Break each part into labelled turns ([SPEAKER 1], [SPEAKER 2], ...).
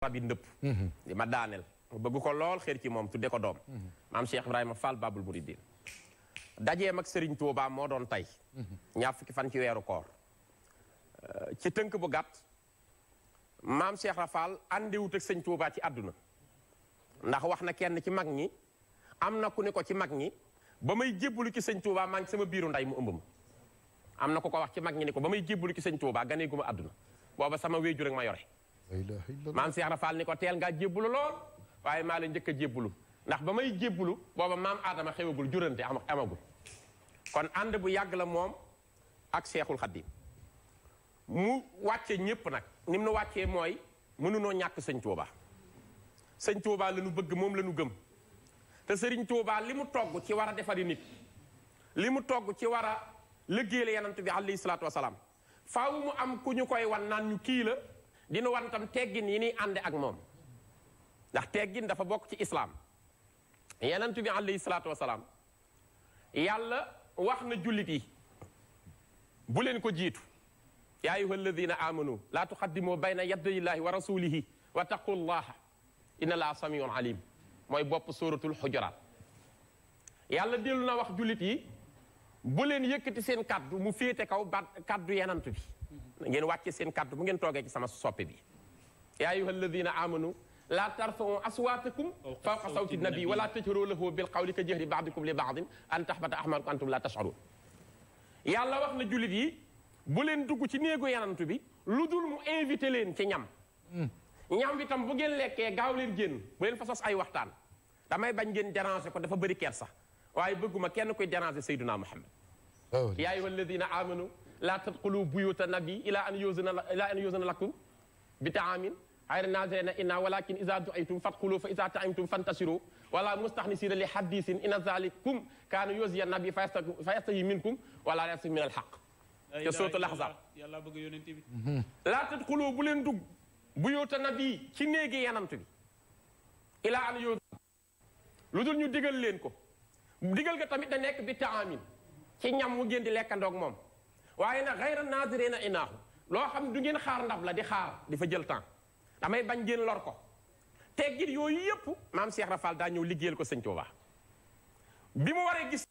[SPEAKER 1] fabi ndëpp di ma daaneel bëgg ko lool xeer ci moom tudde ko doom maam Cheikh Ibrahima Fall Babul Mouridine dajeem ak Serigne Touba moo doon tey ñaar fukki fan ci weeru koor ci tënk bu gàtt maam Cheikh Rafal àndiwut ak sëñ Touba ci àdduna ndax wax na kenn ci mag ñi am na ku ne ko ci mag ñi ba may jébbalu ci sëñ Touba maa ngi sama biiru nday mu ëmb ma am na ku ko wax ci mag ñi ne ko ba may jébbalu ci sëñ Touba ganee gu ma àdduna booba sama wéeju rek ma yore maam Cheikh Rafal ni ko teel ngaa jébbalu lool waaye maa la njëkk a jébbalu ndax ba may jébbalu booba maam Adama xewagul jurante amagul kon ànd bu yàgg la moom ak Seexul Xaddim mu wàcce ñépp nag ni mu nu wàccee mooy mënunoo ñàkk sëñ Touba sëñ Touba la ñu bëgg moom la ñu gëm te sëriñ Touba li mu togg ci war a defari nit li mu togg ci war a liggéeyal yanant bi alayhi salaatu wasalaam faaw mu am ku ñu koy wan naan ñu kii la dina wan tam teggin yi ni ànde ak moom ndax teggin dafa bokk ci islaam yanant bi alayhi salaatu wasalaam yàlla wax na jullit yi bu leen ko jiitu yaa ayyuha alladina amanu laa tuqaddimu bayna yaday llahi wa rasulihi wa taqullaha inna laa samiun alim mooy bopp suratul xujuraat yàlla dellu na wax jullit yi bu leen yëkkati seen kaddu mu féete kaw ba kaddu yenant bi ngeen wàcce seen kaddu bu ngeen toogee ci sama soppe bi yaa ayyuha alladina amanu laa tarfa'u aswaatakum fawqa sawti nabi wala tajharu lahu bil qawli ka jahri ba'dikum li ba'din an tahbata a'malukum antum la tash'urun yàlla wax na jullit yi bu leen dugg ci néegu yanantu bi lu dul mu invité leen ci ñam ñam bi tam bu ngeen lekkee gaaw leen génn bu leen fa sos ay waxtaan damay bañ ngeen déranger ko dafa bëri kersa waaye bëgguma kenn koy déranger Seydina Muhammad yaa ayyuha alladina amanu laa tadxulu buyuta nabi ila an yuzana lakum bi taamin xayra nazirina inna walakin iza du'aytum fadxulu fa iza ta'imtum fantasiru wala mustaxnisina li hadisin inna zalikum kaana yuziya nabi fa yastahi minkum wala yastahi min alxaq te sootu laxzab
[SPEAKER 2] yàlla bëgg yonent bi
[SPEAKER 1] laa tadxulu bu leen dugg buyuta nabi ci néegi yanant bi ila an yuzana lu dul ñu digal leen ko digal nga tamit da nekk bi taamin ci ñam mu ngeen di lekkandoog moom waaye nag xayra nazirina inaahu loo xam du ngeen xaar ndab la di xaar di fa jël temps damay bañ ngeen lor ko teggit yooyu yëpp maam Cheikh Rafal daa ñëw liggéeyal ko sëñ Touba bi mu waree gis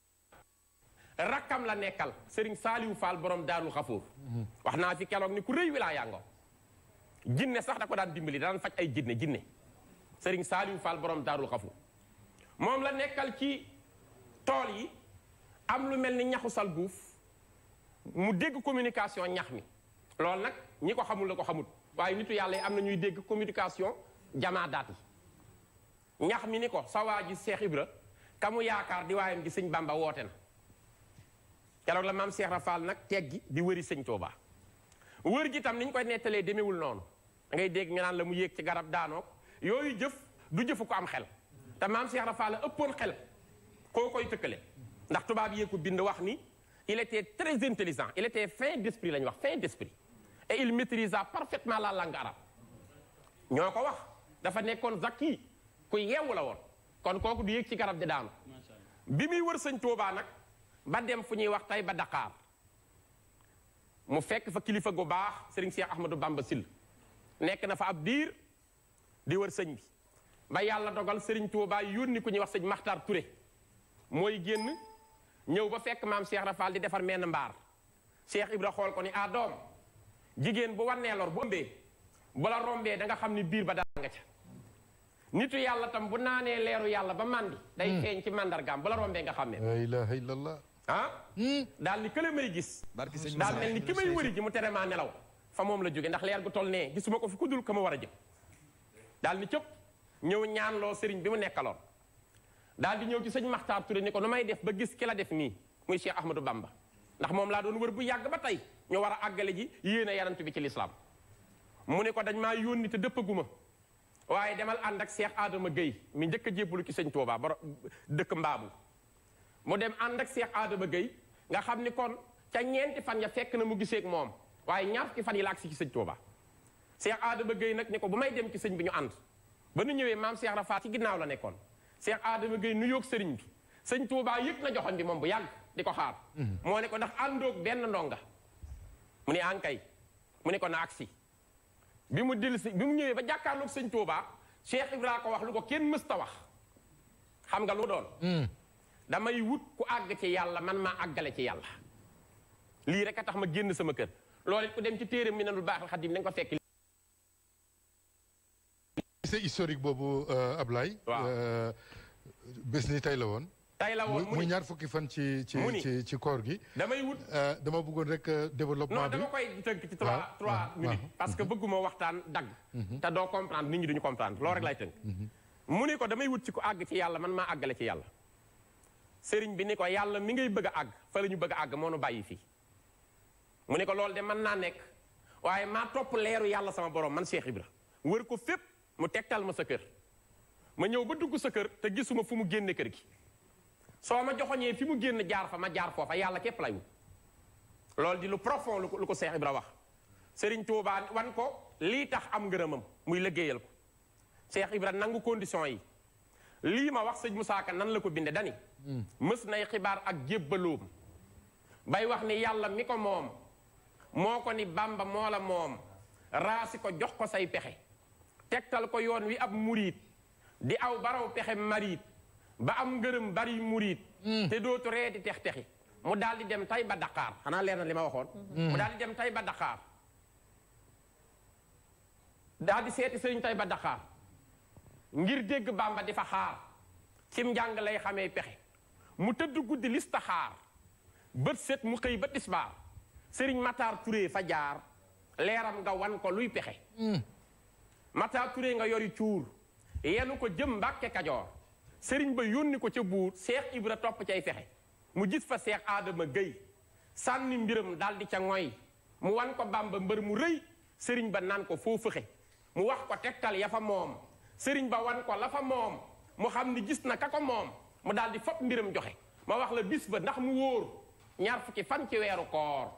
[SPEAKER 1] rakkam la nekkal Serigne Saliou Fall borom Daarul Xafoor wax naa fi keroog ni ku rëy wi laa yàngoo jinne sax da ko daan dimbali daan faj ay jinne Serigne Saliou Fall borom Daarul Xafoor moom la nekkal ci tool yi am lu mel ni ñaxu sal buuf mu dégg communication ñax mi loolu nag ñi ko xamul la ko xamul waaye nitu yàlla yi am na ñuy dégg communication jamaadaat yi ñax mi ni ko sa waa ji Cheikh Ibra ka mu yaakaar di waayam gi sëñ Bamba woote na keroog la maam Cheikh Rafal nag teggi di wëri sëñ Touba wër gi tam ni ñu koy nettalee demewul noonu da ngay dégg nga naan la mu yéeg ci garab daanoog yooyu jëf du jëfu ko am xel te maam Cheikh Rafal la ëppoon xel koo koy tëkkale ndax tubaab yee ko bind wax ni il était très intelligent il était fin d'esprit la ñu wax fin d'esprit et il maîtrisa parfaitement la langue arabe ñoo ko wax dafa nekkoon zaki ku yeewu la woon kon kooku du yéeg ci garab di daanu bi muy wër sëñ Touba nag ba dem fu ñuy wax tey ba Dakar mu fekk fa kilifa gu baax Serigne Cheikh Ahmadou Bamba Sill nekk na fa ab diir di wër sëñ bi ba yàlla dogal Serigne Touba yónni ku ñuy wax sëñ Makhtar Touré mooy génn ñëw ba fekk maam Cheikh Rafal di defar menn mbaar Cheikh Ibra xool ko ni ah doom jigéen bu wannee lor bu ëmbee bu la rombee da nga xam ni biir ba dara nga ca nitu yàlla tam bu naanee leeru yàlla ba màndi day feeñ ci màndargaam bu la rombee nga xàmmee
[SPEAKER 3] la ilaha illallah
[SPEAKER 1] ah daal ni kële may gis daal mel ni ki may wëri ji mu tere maa nelaw fa moom la jóge ndax leer gu toll nee gisuma ko fi ku dul ka ma war a jëm daal ni cëpp ñëw ñaan loo sëriñ bi mu nekkaloon daal di ñëw ci sëñ Makhtar Touré ni ko nu may def ba gis ki la def nii muy Cheikh Ahmadou Bamba ndax moom laa doon wër bu yàgg ba tey ñu war a àggale ji yéen a yanant bi ci lislaam mu ne ko dañ maa yónni te dëppaguma waaye demal ànd ak Cheikh Adama Gueye mi njëkk a jébbalu ci sëñ Touba ba dëkk Mbaabu mu dem ànd ak Cheikh Adama Gueye nga xam ni kon ca ñeenti fan ya fekk na mu giseeg moom waaye ñaar fukki fan yi la agsi ci sëñ Touba Cheikh Adama Gueye nag ni ko bu may dem ci sëñ bi ñu ànd ba nu ñëwee maam Cheikh Rafal ci ginnaaw la nekkoon Cheikh Adama Gueye nuyoog sëriñ bi sëñ Touba yëg na joxoon bi moom bu yàgg di ko xaar moo ne ko ndax àndoog benn ndonga mu ne ankay mu ne ko na agsi bi mu ñëwee ba jàkkaarloog sëñ Touba Cheikh Ibra ko wax lu ko kenn mësta wax xam nga lu doon damay wut ku àgg ci yàlla man maa àggale ci yàlla lii rek a tax ma génn sama kër loolu it ku dem ci téere mi nanul baaxal xadim da nga ko fekk
[SPEAKER 2] c'est historique boobu Ablaye bés ni tey la woon muy ñaar fukki fan ci koor gi
[SPEAKER 1] damay wut
[SPEAKER 2] dama bëggoon rek développement bi
[SPEAKER 1] non dama koy tënk ci 3 minutes parce que bëgguma waxtaan dagg te doo comprendre nit ñi duñu comprendre loolu rek lay tënk mu ni ko damay wut ci ku àgg ci yàlla man maa àggale ci yàlla sëriñ bi ni ko yàlla mi ngay bëgg a àgg fa la ñu bëgg a àgg moo nu bàyyi fii mu ni ko loolu de mën naa nekk waaye maa topp leeru yàlla sama borom man Cheikh Ibra wër ko fépp mu tegtal ma sa kër ma ñëw ba dugg sa kër te gisuma fu mu génne kër gi soo ma joxoñee fi mu génn jaar fa ma jaar foofa yàlla képp lay wut loolu di lu profond lu ko Cheikh Ibra wax Serigne Touba wan ko lii tax am ngërëmam muy liggéeyal ko Cheikh Ibra nangu condition yi lii ma wax sëñ Moussa Ka nan la ko binde dani mës nay xibaar ak jébbaloom bay wax ni yàlla mi ko moom moo ko ni Bamba moo la moom raasi ko jox ko say pexe tegtal ko yoon wi ab muriit di aw baraw pexe mariit ba am ngërëm bari muriit te dootu reeti tex-texi mu daal di dem tay ba Dakar xanaa leer na li ma waxoon mu daal di dem tay ba Dakar daal di seeti sëriñ tay ba Dakar ngir dégg Bamba di fa xaar cim njàng lay xamee pexe mu tëdd guddi listaxaar bët set mu xëy ba tisbaar sëriñ Matar Touré fa jaar leeram nga wan ko luy pexe Matar Touré nga yori cuur yenu ko jëm Mbàkke Kajoor sëriñ ba yónni ko ca buur Cheikh Ibra topp cay fexe mu gis fa Cheikh Adama Gueye sànni mbiram daldi ca ngoy mu wan ko Bamba mbër mu rëy sëriñ ba naan ko foo fëxe mu wax ko tegtal ya fa moom sëriñ ba wan ko la fa moom mu xam ni gis na ka ko moom mu daldi fopp mbiram joxe ma wax la bis ba ndax mu wóor ñaar fukki fan ci weeru koor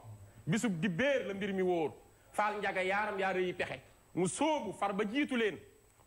[SPEAKER 1] bisub di béer la mbir mi wóor faal njaga yaaram yaa rëyi pexe mu sóobu far ba jiitu leen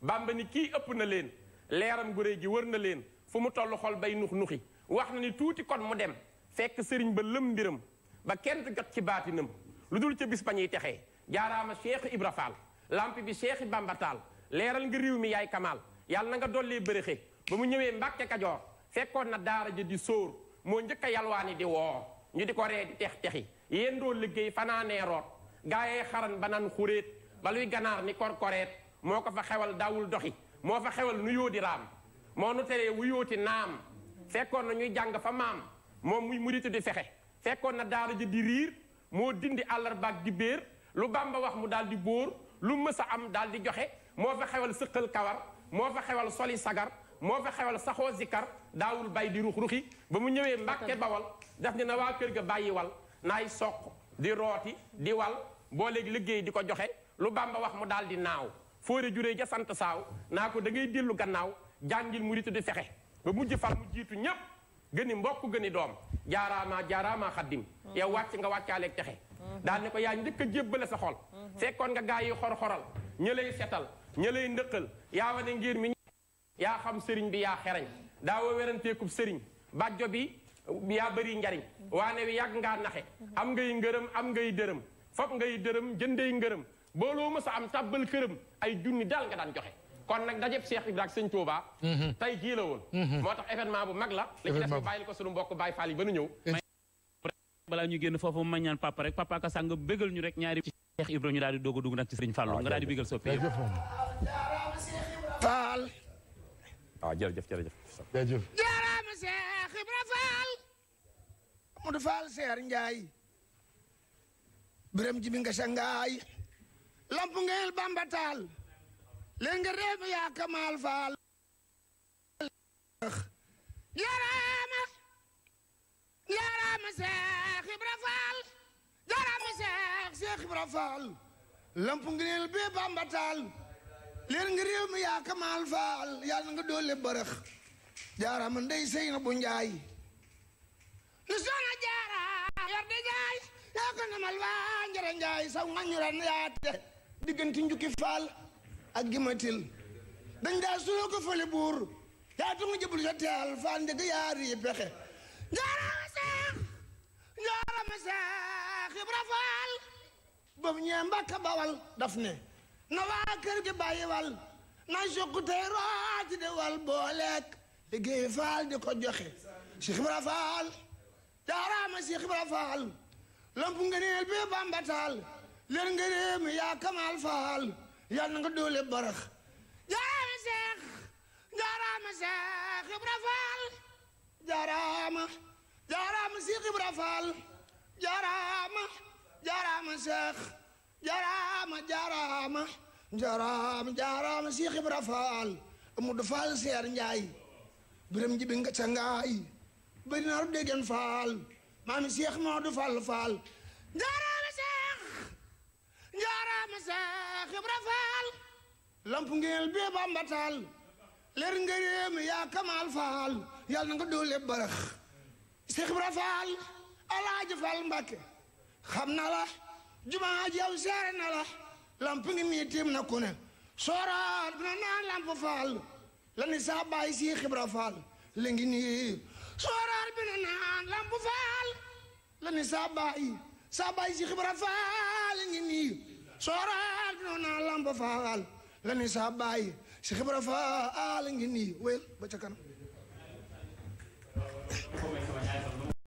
[SPEAKER 1] Bamba ni kii ëpp na leen leeram gu réy gi wër na leen fu mu toll xol bay nux nuxi wax na ni tuuti kon mu dem fekk sëriñ ba lëm mbiram ba kenn jot ci baatinam lu dul ca bis ba ñuy texee jaaraama Cheikh Ibra Fall lamp bi Cheikh Bamba Taal leeral nga réew mi yaay kamaal yàlla na nga dollee bërëxe ba mu ñëwee Mbàkke Kajoor fekkoon na daara ja di sóor moo njëkk a yalwaani di woo ñu di ko ree di tex-texi yéen doo liggéey fanaanee root gaayee xaran ba nan xuréet ba luy ganaar ni korkoreet moo ko fa xewal daawul doxi moo fa xewal nu yóodi raam moo nu teree wu yóoti naam fekkoon na ñuy jàng fa maam moom muy muritu di fexe fekkoon na daara ja di riir moo dindi àllarbaak di béer lu Bamba wax mu daal di bóor lu mës a am daal di joxe moo fa xewal sëqal kawar moo fa xewal soli sagar moo fa xewal saxoo zikar daawul bay di rux-ruxi ba mu ñëwee Mbàkke Bawal daf ni na waa kër ga bàyyi wal naay soq di rooti di wal boo léegi liggéey di ko joxe lu Bamba wax mu daal di naaw fóore juree ja sant saaw naa ko da ngay dellu gannaaw jàngil muritu di fexe ba mujj fal mu jiitu ñépp gëni mbokk gëni doom jaaraamaa xaddim yow wàcc nga wàccaaleeg texe daal ni ko yaa njëkk a jébbale sa xol fekkoon nga gaa yi xor-xoral ña lay setal ña lay ndëqal yaa wane ngir mi yaa xam sëriñ bi yaa xereñ daawa weranteekub sëriñ bàjjo bi yaa bëri njariñ waane wi yàgg ngaa naxe am ngay ngërëm am ngay dërëm fop ngay dërëm jëndey ngërëm booloo mës a am tàbbal këram ay junni daal nga daan joxe kon nag dajeb Cheikh Ibra ak sëñ Touba tey jii la woon moo tax événement bu mag la li ci des ñu bàyyil ko sunu mbokk Baye Fall yi ba nu ñëw
[SPEAKER 3] balaa ñu génn foofu ma ñaan papa rek papa ka sàng bégal ñu rek ñaari ci Cheikh Ibra ñu daal di doog a dugg nag ci Serigne Fallou nga daal di bégal soppee
[SPEAKER 4] Fall
[SPEAKER 1] waaw jërëjëf
[SPEAKER 4] jaaraama Cheikh Ibra Fall Modou Fall Seer Njaay Biram Jibi nga sangaay lamp ngeel Bamba Taal leen nga réew mi yaa Kamal Fall jaaraama Cheikh Ibra Fall jaaraama Cheikh Ibra Fall lamp ngeel bi Bamba Taal leen nga réew mi yaa Kamal Fall yàlla nga doole bërëx jaaraama ndey Seyna bu Njaay lu soona jaara yor di jaay yaa ko namal waa njëre Njaay saw ngañu ran yaate diggante njukki Fall ak gimatil dañ daa suloo ko fële buur yaa tunga jëbul sa teel Fall ndëgg yaari yi pexe jaarama Seex Ibra Fall boobu ñee Mbàkke Bawal daf ne na waa kër gi bàyyi wal na sukk tey rooti de wal booleek liggéey faal di ko joxe Cheikh Ibra Faal jaaraama Cheikh Ibra Faal lamp ngëneel bi Bamba taal leer nga réew mi yaa Kamal Faal yàlla nga doole barax jaaraama Cheikh Ibra Faal jaaraama Cheikh Ibra Faal jaaraama Cheikh jaaraama Cheikh Ibra Faal Amadou Faal Seer Njaay biram jibi nga ca ngaay bëri naa déggen Faal maami Cheikh Modou Fall Faal jaaraama Cheikh Ibra Faal lamp ngeel bee Bamba taal leer nga réew mi yaa Kamal Faal yàlla na nga doole barax Cheikh Ibra Faal Alaaji Fall Mbàkke xam na la jumaa ji yow seere na la lamp ngi nii tiim na ku ne sooraat bi na naan lamp Faal la ni saa baay Cheikh Ibra Faal la ngi nii sooraat bi na naan lamp Faal la ni saa baay Cheikh Ibra Faal la ngi nii sooraat bi na naan lamp Faal la ni saa baay Cheikh Ibra Faal la ngi nii wéyal ba ca kanam